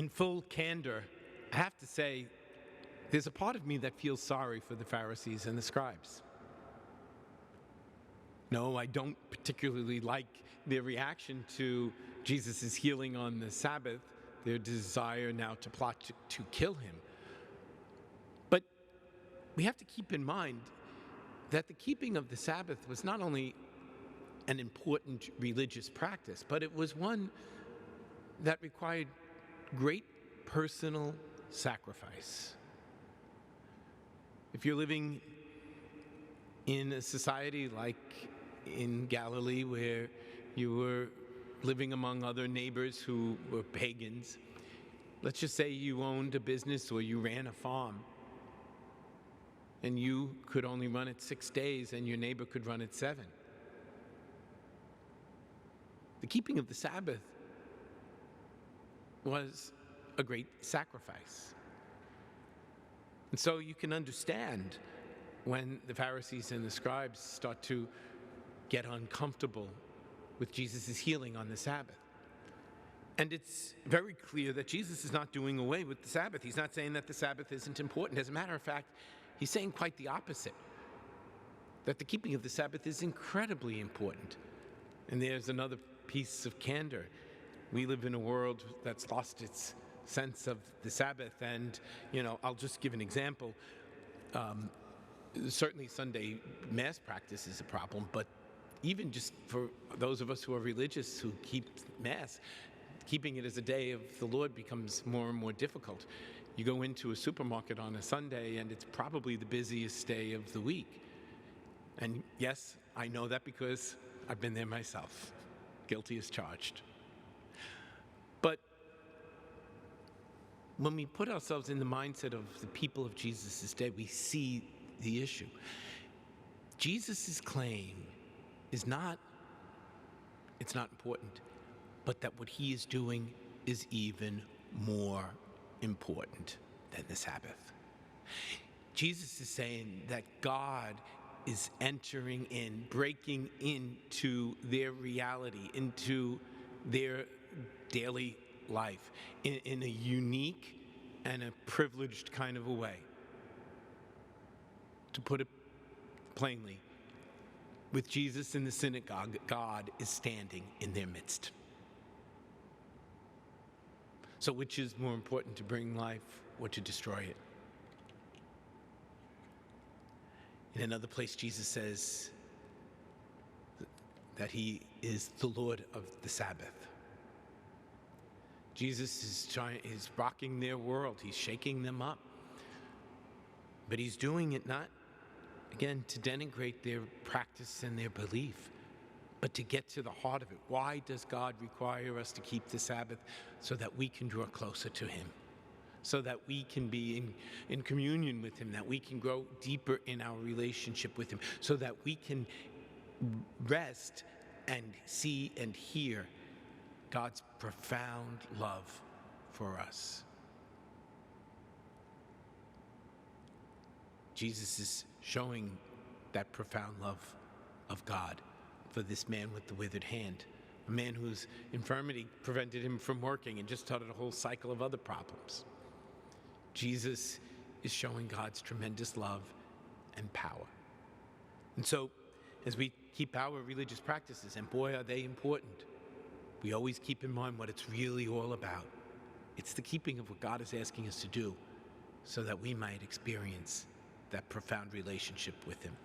In full candor, I have to say, there's a part of me that feels sorry for the Pharisees and the scribes. No, I don't particularly like their reaction to Jesus' healing on the Sabbath, their desire now to plot to kill him. But we have to keep in mind that the keeping of the Sabbath was not only an important religious practice, but it was one that required great personal sacrifice. If you're living in a society like in Galilee, where you were living among other neighbors who were pagans, let's just say you owned a business or you ran a farm, and you could only run it 6 days and your neighbor could run it 7. The keeping of the Sabbath was a great sacrifice. And so you can understand when the Pharisees and the scribes start to get uncomfortable with Jesus' healing on the Sabbath. And it's very clear that Jesus is not doing away with the Sabbath. He's not saying that the Sabbath isn't important. As a matter of fact, he's saying quite the opposite, that the keeping of the Sabbath is incredibly important. And there's another piece of candor. We live in a world that's lost its sense of the Sabbath. And, I'll just give an example. Certainly Sunday Mass practice is a problem, but even just for those of us who are religious who keep Mass, keeping it as a day of the Lord becomes more and more difficult. You go into a supermarket on a Sunday and it's probably the busiest day of the week. And yes, I know that because I've been there myself. Guilty as charged. But when we put ourselves in the mindset of the people of Jesus' day, we see the issue. Jesus' claim is it's not important, but that what he is doing is even more important than the Sabbath. Jesus is saying that God is entering in, breaking into their reality, into their daily life in a unique and a privileged kind of a way. To put it plainly, with Jesus in the synagogue, God is standing in their midst. So which is more important, to bring life or to destroy it? In another place, Jesus says that he is the Lord of the Sabbath. Jesus is rocking their world. He's shaking them up. But he's doing it not, again, to denigrate their practice and their belief, but to get to the heart of it. Why does God require us to keep the Sabbath? So that we can draw closer to him, so that we can be in communion with him, that we can grow deeper in our relationship with him, so that we can rest and see and hear God's profound love for us. Jesus is showing that profound love of God for this man with the withered hand, a man whose infirmity prevented him from working and just started a whole cycle of other problems. Jesus is showing God's tremendous love and power. And so, as we keep our religious practices, and boy, are they important, we always keep in mind what it's really all about. It's the keeping of what God is asking us to do so that we might experience that profound relationship with him.